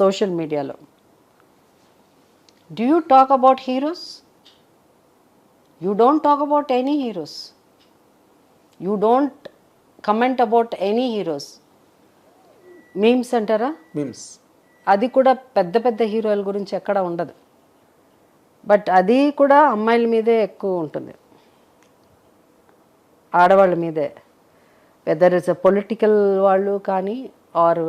Social మీడియాలో. Do you talk about heroes? You don't talk about any heroes. You don't comment about any heroes. Memes అంటారా? Memes అది కూడా పెద్ద పెద్ద హీరోల గురించి ఎక్కడ ఉండదు. బట్ అది కూడా అమ్మాయిల మీదే ఎక్కువ ఉంటుంది, ఆడవాళ్ళ మీదే. వెదర్ ఇస్ పొలిటికల్ వాళ్ళు కానీ ఆర్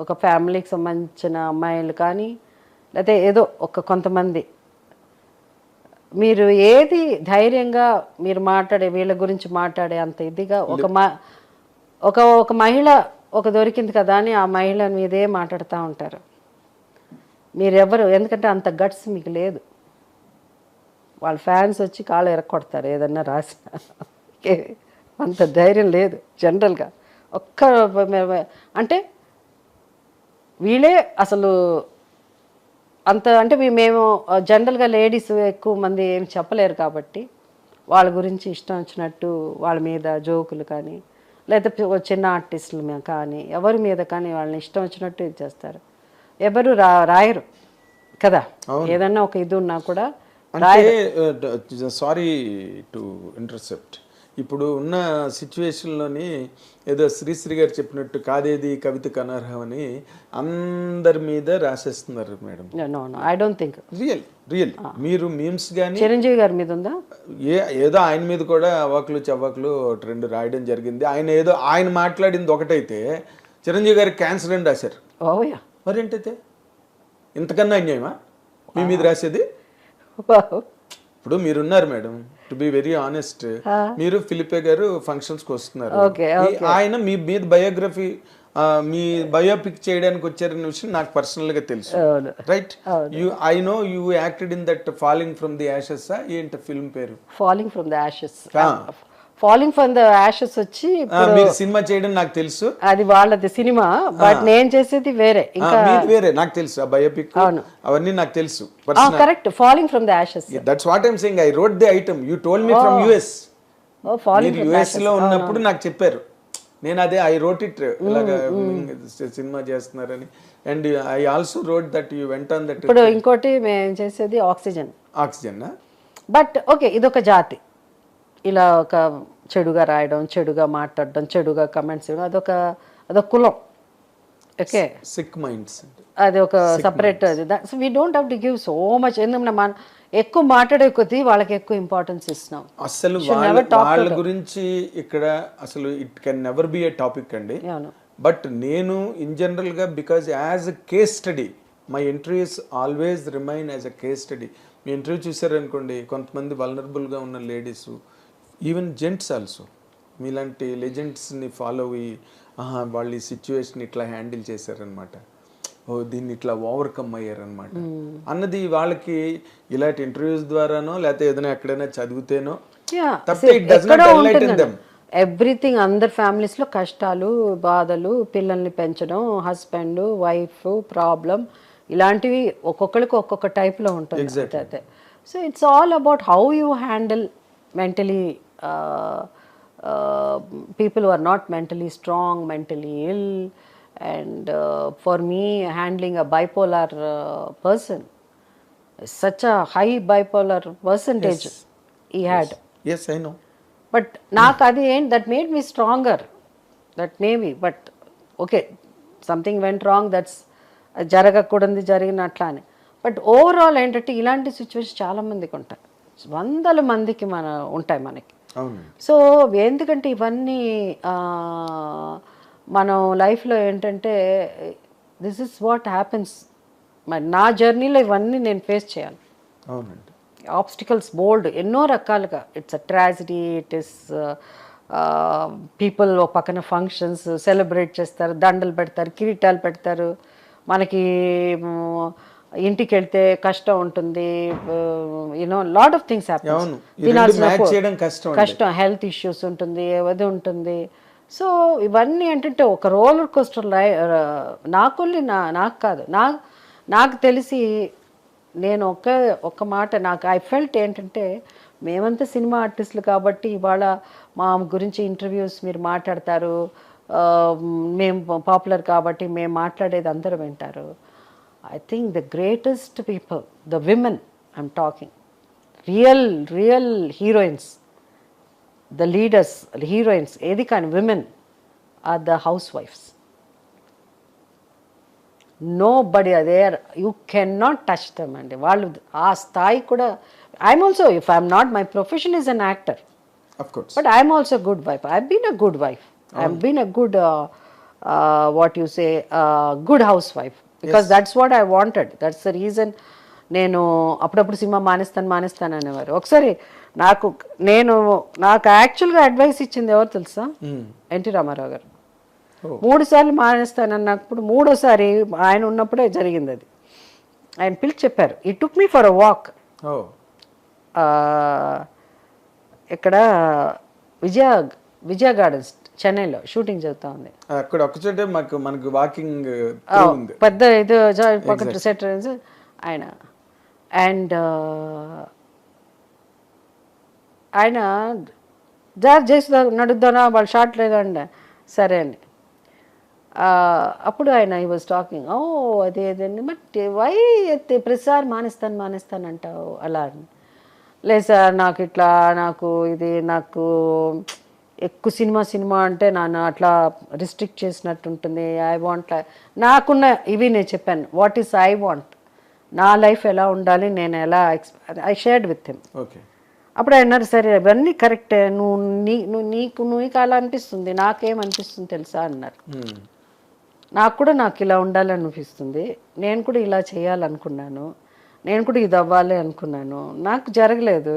ఒక ఫ్యామిలీకి సంబంధించిన అమ్మాయిలు కానీ, లేకపోతే ఏదో కొంతమంది. మీరు ఏది ధైర్యంగా మీరు మాట్లాడే వీళ్ళ గురించి మాట్లాడే అంత ఇదిగా ఒక మహిళ ఒక దొరికింది కదా అని ఆ మహిళ మీదే మాట్లాడుతూ ఉంటారు. మీరెవరు, ఎందుకంటే అంత గట్స్ మీకు లేదు. వాళ్ళ ఫ్యాన్స్ వచ్చి కాళ్ళు ఎరక్కొడతారు ఏదన్నా రాసిన. అంత ధైర్యం లేదు జనరల్గా. అంటే వీళ్ళే అసలు అంత అంటే మేము జనరల్గా లేడీస్ ఎక్కువ మంది ఏం చెప్పలేరు కాబట్టి వాళ్ళ గురించి ఇష్టం వచ్చినట్టు వాళ్ళ మీద జోకులు కానీ, లేకపోతే చిన్న ఆర్టిస్టుల కానీ ఎవరి మీద కానీ వాళ్ళని ఇష్టం వచ్చినట్టు ఇది చేస్తారు. ఎవరు రాయరు కదా, ఏదన్నా ఒక ఇది ఉన్నా కూడా. అంటే సారీ టు ఇంటర్సెప్ట్, ఇప్పుడు ఉన్న సిచ్యువేషన్లోని ఏదో శ్రీశ్రీ గారు చెప్పినట్టు కాదేది కవితకు అనర్హం అని అందరి మీద రాసేస్తున్నారు madam. I don't think real మీరు మీమ్స్ కానీ చిరంజీవి గారి మీద ఉందా? ఏదో ఆయన మీద కూడా అవాకులు చవాకులు ట్రెండ్ రాయడం జరిగింది. ఆయన మాట్లాడింది ఒకటైతే చిరంజీవి గారికి క్యాన్సర్ అని రాశారు. ఓయా, మరేంటైతే ఇంతకన్నా అన్యాయమా మీ మీద రాసేది? ఇప్పుడు మీరున్నారు madam, to be very honest, మీరు ఫిలిపే గారు ఫంక్షన్స్కి వస్తున్నారు, ఆయన మీ మీద బయోగ్రఫీ మీ బయోపిక్ చేయడానికి వచ్చారనే విషయం నాకు పర్సనల్గా తెలుసు, right? I know you acted in that falling from the Ashes. ఏంటి ఫిల్మ్ పేరు? Falling from the Ashes. Falling from the Ashes వచ్చి మీరు సినిమా చేయడం నాకు తెలుసు, అది వాళ్ళది సినిమా. బట్ నేను చేసేది వేరే, ఇంకా వేరే నాకు తెలుసు. ఆ బయోపిక్ అవన్నీ నాకు తెలుసు. Correct, falling from the Ashes. That's what I'm saying. I wrote the item, you told me from US. మీరు యుఎస్ లో ఉన్నప్పుడు నాకు చెప్పారు. నేను అదే ఐ రోట్ ఇట్ ఇలాగా సినిమా చేస్తున్నారని. And I also wrote that you went on that. ఇప్పుడు ఇంకోటి మేము చేసేది ఆక్సిజన్. బట్ ఓకే, ఇదొక జాతి. ఇలా ఒక చెడుగా రాయడం, చెడుగా మాట్లాడడం, చెడుగా కమెంట్స్ ఇవ్వడం, అదొక కులం. ఓకే, సిక్ మైండ్స్, అది ఒక సపరేట్. అది so we don't have to give so much. ఎందుకంటే మనం ఎక్కువ మాట్లాడే కొద్దీ వాళ్ళకి ఎక్కువ ఇంపార్టెన్స్ ఇస్తున్నాం. అసలు వాళ్ళ గురించి ఇక్కడ అసలు it can never be a topic అండి. బట్ నేను ఇన్ జనరల్గా, because as a case study my interviews always remain as a case study. మీ ఇంటర్వ్యూ చూసారనుకోండి, కొంతమంది వల్నరబుల్గా ఉన్న లేడీస్, ఈవెన్ జెంట్స్ ఆల్సో మీలాంటి లెజెండ్స్ని ఫాలో అయ్యి వాళ్ళు ఈ సిచ్యువేషన్ ఇట్లా హ్యాండిల్ చేశారనమాట, దీన్ని ఇట్లా ఓవర్కమ్ అయ్యారనమాట అన్నది వాళ్ళకి ఇలాంటి ఇంటర్వ్యూస్ ద్వారానో లేకపోతే ఏదైనా ఎక్కడైనా చదివితేనో ఎవ్రీథింగ్. అందరి ఫ్యామిలీస్లో కష్టాలు, బాధలు, పిల్లల్ని పెంచడం, హస్బెండ్ వైఫ్ ప్రాబ్లం, ఇలాంటివి ఒక్కొక్కరికి ఒక్కొక్క టైప్లో ఉంటుంది. అయితే so it's all about how you handle mentally people who are not mentally strong, mentally ill. And for me, handling a bipolar person, such a high bipolar percentage he had. Yes, I know. But నాకు అది that made me stronger. That maybe, but okay, something went wrong, that's జరగకూడదు జరిగినట్లా అని. But overall ఏంటంటే ఇలాంటి situation చాలా మందికి ఉంటాయి, వందల మందికి ఉంటాయి మనకి. సో ఎందుకంటే ఇవన్నీ మనం లైఫ్లో ఏంటంటే దిస్ ఇస్ వాట్ హ్యాపెన్స్. మరి నా జర్నీలో ఇవన్నీ నేను ఫేస్ చేయాలి. ఆబ్స్టికల్స్ బోల్డ్, ఎన్నో రకాలుగా. It's a tragedy, it is people ఒక పక్కన ఫంక్షన్స్ సెలబ్రేట్ చేస్తారు, దండలు పెడతారు, కిరీటాలు పెడతారు. మనకి ఇంటికి వెళ్తే కష్టం ఉంటుంది, you know lot of things happen. కష్టం, హెల్త్ ఇష్యూస్ ఉంటుంది, అది ఉంటుంది. సో ఇవన్నీ ఏంటంటే ఒక రోలర్ కోస్టర్ నాకు కాదు, నాకు తెలిసి నేను ఒక మాట నాకు ఐ ఫెల్ట్ ఏంటంటే, మేమంతా సినిమా ఆర్టిస్టులు కాబట్టి ఇవాళ మా గురించి ఇంటర్వ్యూస్ మీరు మాట్లాడతారు, మేము పాపులర్ కాబట్టి మేము మాట్లాడేది అందరూ వింటారు. I think the greatest people, the women I'm talking, real heroines, the leaders, heroines ఏది కానీ విమెన్ ఆర్ ద హౌస్ వైఫ్స్. Nobody there, you can not touch them అండి. వాళ్ళు ఆ స్థాయి కూడా. I'm also, if I'm not, my profession is an actor, of course, but I'm also a good wife. I've been a good wife. I've been a good what you say, good housewife, because that's what I wanted. That's the reason నేను అప్పుడప్పుడు cinema మానేస్తాను అనేవారు. ఒకసారి నాకు యాక్చువల్గా advice ఇచ్చింది ఎవరు తెలుసా? ఎన్టీ రామారావు గారు. 3 సార్లు మానేస్తాను అన్నప్పుడు 3వసారి ఆయన ఉన్నప్పుడే జరిగింది అది. ఆయన పిలిచి చెప్పారు, ఈ టుక్ మీ ఫర్ అ వాక్. ఇక్కడ విజయ గార్డెన్స్ చెన్నైలో షూటింగ్ జరుగుతూ ఉంది. అక్కడ ఒకచోటే మనకు వాకింగ్ పెద్ద ఇది పక్కన సెట్ ఆయన. అండ్ ఆయన చేసి నడుద్దానా, వాళ్ళు షార్ట్ లేదండి, సరే అండి. అప్పుడు ఆయన ఈ వాజ్ టాకింగ్, అదేదండి, బట్ వై ప్రతిసారి మానేస్తాను అంటావు అలా అని. లేదు సార్, నాకు ఎక్కువ సినిమా అంటే నన్ను అట్లా రిస్ట్రిక్ట్ చేసినట్టు ఉంటుంది. ఐ వాంట్, నాకున్న ఇవి నేను చెప్పాను, వాట్ ఈస్ ఐ వాంట్, నా లైఫ్ ఎలా ఉండాలి, నేను ఎలా ఐ షేర్డ్ విత్ హిమ్. అప్పుడు ఆయన అన్నారు, సరే ఇవన్నీ కరెక్టే, నీకు అలా అనిపిస్తుంది, నాకేమనిపిస్తుంది తెలుసా అన్నారు. నాకు ఇలా ఉండాలని అనిపిస్తుంది, నేను కూడా ఇలా చేయాలనుకున్నాను, నేను కూడా ఇది అవ్వాలి అనుకున్నాను, నాకు జరగలేదు,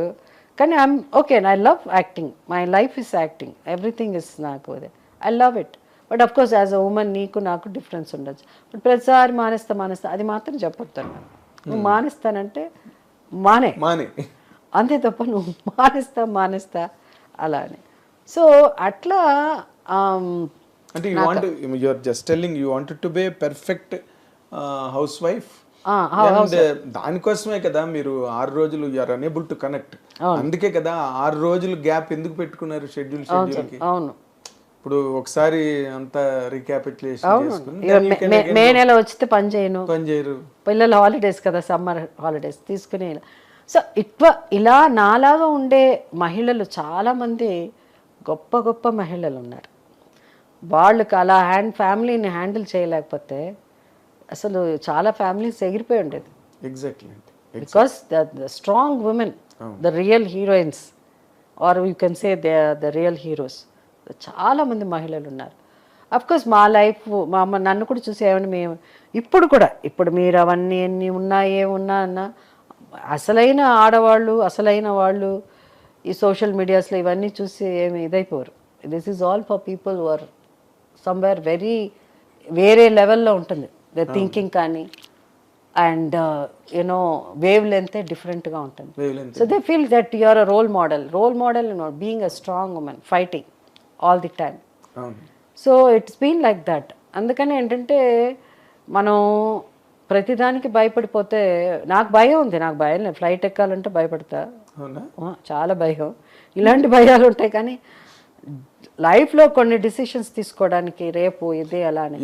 కానీ I'm okay, I love acting, my life is acting, everything is నాకు అదే, I love it. But of course as a women నాకు డిఫరెన్స్ ఉండొచ్చు. బట్ ప్రతిసారి మానేస్తా అది మాత్రం చెప్పొద్దు. నువ్వు మానేస్తానంటే మానే అంతే తప్ప నువ్వు మానేస్తా అలా అని. సో అట్లా అంటే you are just telling you wanted to be a perfect housewife. దానికోసమే కదా మీరు 6 రోజులు you are unable to connect. అందుకే కదా 6 రోజులు గ్యాప్ ఎందుకు పెట్టుకున్నారు షెడ్యూల్ కి? అవును. ఇప్పుడు ఒకసారి అంతా రీక్యాపిటులేషన్ చేసుకుని మే నెల వచ్చితే పని చేయరు, పిల్లల హాలిడేస్ కదా, సమ్మర్ హాలిడేస్ తీసుకుని. సో ఇలా నాలాగా ఉండే మహిళలు చాలామంది, గొప్ప మహిళలు ఉన్నారు. వాళ్ళకి అలా ఫ్యామిలీని హ్యాండిల్ చేయలేకపోతే అసలు చాలా ఫ్యామిలీస్ ఎగిరిపోయి ఉండేది. Exactly, because the strong women, the real heroines, are you can say the real heroes, చాలామంది మహిళలు ఉన్నారు. అఫ్కోర్స్ మా లైఫ్, నన్ను కూడా చూసి ఏమని ఇప్పుడు మీరు అవన్నీ ఎన్ని ఉన్నా ఏమున్నా అన్న, అసలైన ఆడవాళ్ళు, అసలైన వాళ్ళు ఈ సోషల్ మీడియాస్లో ఇవన్నీ చూసి ఏమి ఇదైపోరు. This is all for people who are somewhere వేరే లెవెల్లో ఉంటుంది ద థింకింగ్ కానీ, అండ్ యునో వేవ్ లెంత్ డిఫరెంట్గా ఉంటుంది. So they feel that you are a role model being a strong woman, fighting all the time. So it's been like that. అందుకని ఏంటంటే మనం ప్రతిదానికి భయపడిపోతే, నాకు భయం లేదు, ఫ్లైట్ ఎక్కాలంటే భయపడతా, చాలా భయం. ఇలాంటి భయాలు ఉంటాయి, కానీ లైఫ్లో కొన్ని డిసిషన్స్ తీసుకోవడానికి రేపు ఇది అలానే.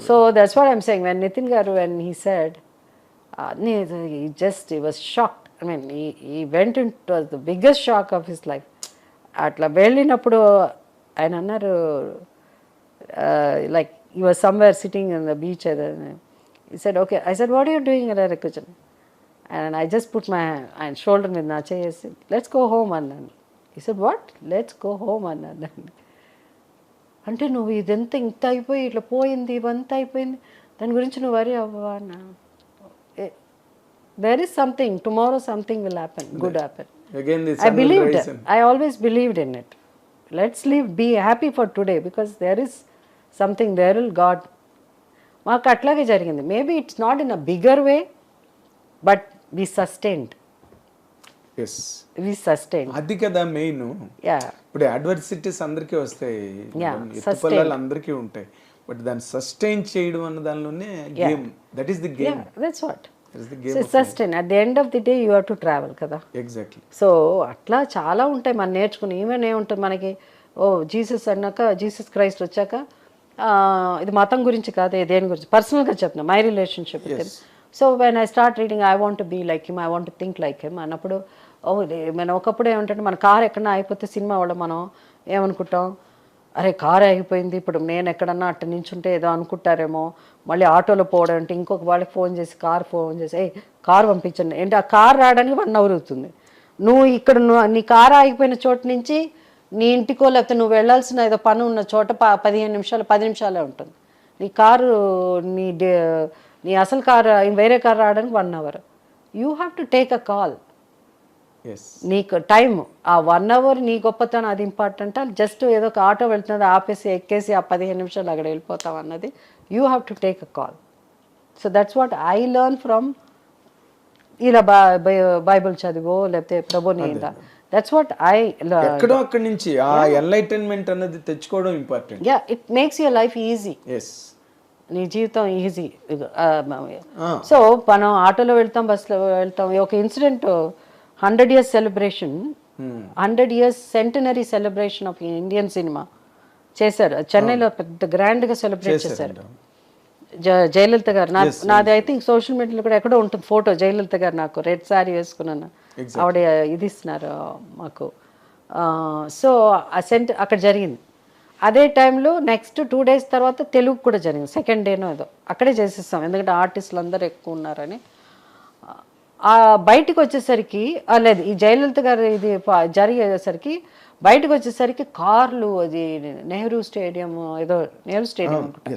So that's what I'm saying. When Nitin గారు, when he said, he was shocked. I mean, he went into the biggest shock of his life. అట్లా వెళ్ళినప్పుడు ఆయన అన్నారు, like he was somewhere sitting in the beach. He said, okay. I said, what are you doing in the kitchen? And I just put my shoulder మీద నా చేసి, let's go home అన్నాను. He said, what? Let's go home అన్నాను. అంటే నువ్వు ఇదంతా ఇంత అయిపోయి ఇట్లా పోయింది, ఇవంతా అయిపోయింది, దాని గురించి నువ్వు వరీ అవ్వవా అన్నా. There is something, tomorrow something will happen, good happen. Again, I believed it. I always believed in it. Let's be happy for today, because there is something, there will God. మాకు అట్లాగే జరిగింది. Maybe it's not in a bigger way, but we sustained. అది కదా main. ఇప్పుడు adversities అందరికీ వస్తాయి, ఎత్తుపల్లాలు అందరికీ ఉంటాయి, బట్ దాన్ని సస్టైన్ చేయడం అన్న దానిలోనే game. That is the game. That's what sustain. At the end of the day you have to travel కదా. ఎగ్జాక్ట్లీ. సో అట్లా చాలా ఉంటాయి మనం నేర్చుకుని. ఈవెన్ ఏముంటుంది మనకి, ఓ జీసస్ అన్నాక జీసస్ క్రైస్ట్ వచ్చాక ఇది మతం గురించి కాదు, దేని గురించి పర్సనల్గా చెప్తున్నా, my relationship with him. So when I start reading I want be like him, I want think like him అన్నప్పుడు మనం ఒకప్పుడు ఏమంటే మన కార్ ఎక్కడన్నా అయిపోతే సినిమా వాళ్ళు మనం ఏమనుకుంటాం, అరే కార్ ఆగిపోయింది ఇప్పుడు నేను ఎక్కడన్నా అట్ట నించుంటే ఏదో అనుకుంటారేమో, మళ్ళీ ఆటోలో పోవడం అంటే ఇంకొక వాళ్ళకి ఫోన్ చేసి ఫోన్ చేసి కార్ పంపించండి ఏంటి, ఆ కార్ రావడానికి 1 hour అవుతుంది. నువ్వు ఇక్కడ నీ కార్ ఆగిపోయిన చోటు నుంచి నీ ఇంటికో లేకపోతే నువ్వు వెళ్ళాల్సిన ఏదో పని ఉన్న చోట 15 నిమిషాలు 10 నిమిషాలే ఉంటుంది. నీ కారు నీ అసలు కారు వేరే కారు రావడానికి 1 hour. You have to take a call. నీకు టైం ఆ 1 hour నీ గొప్పతనం అది ఇంపార్టెంట్, జస్ట్ ఏదో ఒక ఆటో వెళ్తున్నది ఆపేసి ఎక్కేసి ఆ 15 నిమిషాలు అక్కడ వెళ్ళిపోతాం అన్నది, you have to take a call. So that's what I learn from ఇలా బైబిల్ చదివో లేకపోతే ప్రభుని ఇలా, దట్స్ వాట్ ఐ లెర్న్. ఎక్కడో అక్కడి నుంచి ఆ ఎన్లైటన్మెంట్ అనేది తెచ్చుకోవడం important. Yeah, it makes your life easy. Yes, నీ జీవితం ఈజీ. సో మనం ఆటోలో వెళ్తాం, బస్సులో వెళ్తాం. ఒక incident 100 years celebration, 100 years centenary celebration of Indian cinema చేశారు చెన్నైలో, పెద్ద గ్రాండ్గా సెలబ్రేట్ చేశారు. జయలలిత గారు, నాది ఐ థింక్ సోషల్ మీడియాలో కూడా ఎక్కడో ఉంటుంది ఫోటో, జయలలిత గారు నాకు రెడ్ శారీ వేసుకున్నాను, ఆవిడ ఇది ఇస్తున్నారు మాకు. సో ఆ అక్కడ జరిగింది. అదే టైంలో నెక్స్ట్ 2 days తర్వాత తెలుగు కూడా జరిగింది, 2nd day ఏదో అక్కడే చేసేస్తాం, ఎందుకంటే ఆర్టిస్టులు అందరూ ఎక్కువ ఉన్నారని. బయటికి వచ్చేసరికి లేదు, ఈ జయలలిత గారు ఇది జరిగేసరికి బయటకు వచ్చేసరికి కార్లు, అది నెహ్రూ స్టేడియం ఏదో నెహ్రూ స్టేడియం అనుకుంటా,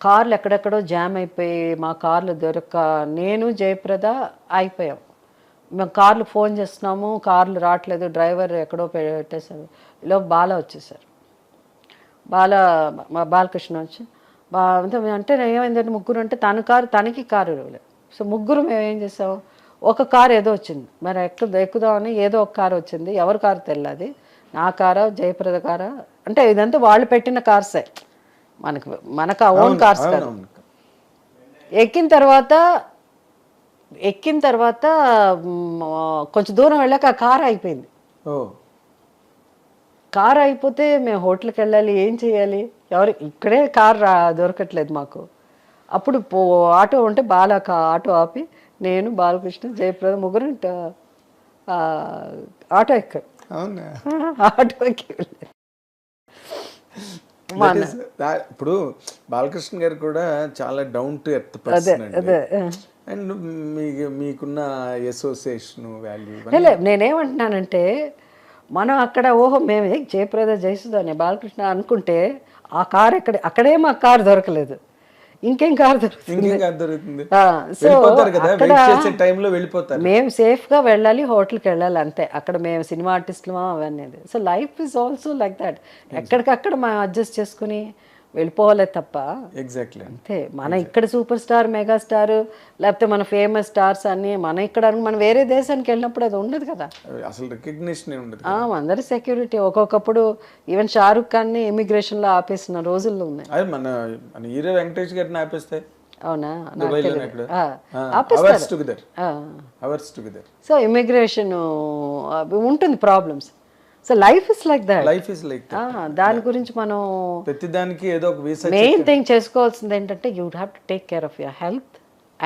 కార్లు ఎక్కడెక్కడో జామ్ అయిపోయి మా కార్లు దొరక్క నేను జయప్రద అయిపోయాం. మేము కార్లు ఫోన్ చేస్తున్నాము, కార్లు రావట్లేదు, డ్రైవర్ ఎక్కడో పెట్టేశారు. ఇలా వచ్చేసారు, బాలకృష్ణ వచ్చి అంటే ఏమైందంటే ముగ్గురు అంటే తనకి కారు ఇవ్వలేదు. సో ముగ్గురు మేము ఏం చేసాం, ఒక కారు ఏదో వచ్చింది, మరి ఎక్కుదామని ఏదో ఒక కారు వచ్చింది, ఎవరి కారు తెల్లది, నా కారా జయప్రద కారా అంటే ఇదంతా వాళ్ళు పెట్టిన కార్సే, మనకు ఓన్ కార్స్ కాదు. ఎక్కిన తర్వాత కొంచెం దూరం వెళ్ళాక ఆ కారు అయిపోయింది. కారు అయిపోతే మేము హోటల్కి వెళ్ళాలి, ఏం చేయాలి, ఇక్కడే కారు దొరకట్లేదు మాకు. అప్పుడు ఆటో ఉంటే ఆటో ఆపి నేను బాలకృష్ణ జయప్రద ముగ్గురు ఆటో ఎక్కాం. ఆటో ఎక్కి ఇప్పుడు బాలకృష్ణ గారు కూడా చాలా down to earth person and మీకున్న అసోసియేషన్ వాల్యూ. నేనేమంటున్నానంటే మనం అక్కడ మేము జయప్రద జయసుధాని బాలకృష్ణ అనుకుంటే ఆ కారు అక్కడే మా కారు దొరకలేదు, ఇంకేం కారు దొరుకుతుంది. మేము సేఫ్గా వెళ్ళాలి, హోటల్కి వెళ్ళాలి అంతే. అక్కడ మేము సినిమా ఆర్టిస్టులమా అవన్నీ. So life is also like that, ఎక్కడికక్కడ మనం అడ్జస్ట్ చేసుకుని వెళ్ళిపోవాలే తప్ప. ఎగ్జాక్ట్లీ అంతే. మన ఇక్కడ సూపర్ స్టార్, మెగా స్టార్ లేకపోతే మన ఫేమస్ స్టార్స్ అన్ని మన ఇక్కడ మనం వేరే దేశానికి వెళ్ళినప్పుడు అది ఉండదు కదా, అసలు రికగ్నిషన్ ఉండదు. అందరి సెక్యూరిటీ ఒక్కొక్కప్పుడు ఈవెన్ షారుఖ్ ఖాన్ని ఇమిగ్రేషన్ లో ఆపేసిన రోజుల్లో ఉన్నాయి. మన హీరో వెంకటేష్ గారిని ఆపేస్తే అవునా, సో ఇమిగ్రేషన్ ఉంటుంది problems. So life is like that. Life is like దాని గురించి మనం ప్రతిదానికి ఏదో ఒక వీసా. మెయిన్ థింగ్ చేసుకోవాల్సింది ఏంటంటే you have to take care of your health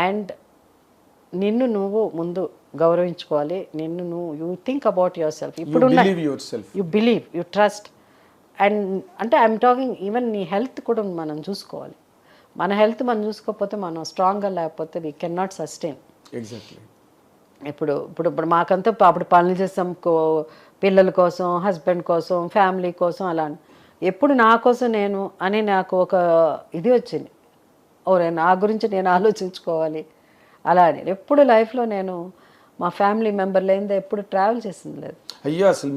and నిన్ను నువ్వు ముందు గౌరవించుకోవాలి. You think about yourself. ఇప్పుడు you believe, you trust. And అంటే ఐఎమ్ టాకింగ్ ఈవెన్ నీ హెల్త్ కూడా మనం చూసుకోవాలి. మన హెల్త్ మనం చూసుకోకపోతే, మనం స్ట్రాంగ్గా లేకపోతే we can not sustain. Exactly. ఇప్పుడు మాకంతా అప్పుడు పనులు చేస్తాం పిల్లల కోసం, హస్బెండ్ కోసం, ఫ్యామిలీ కోసం. అలా ఎప్పుడు నా కోసం నేను అని నాకు ఒక ఇది వచ్చింది, నా గురించి నేను ఆలోచించుకోవాలి అలా అని. ఎప్పుడు లైఫ్లో నేను మా ఫ్యామిలీ మెంబర్ లేనిదే ఎప్పుడు ట్రావెల్ చేసింది లేదు. అయ్యో అసలు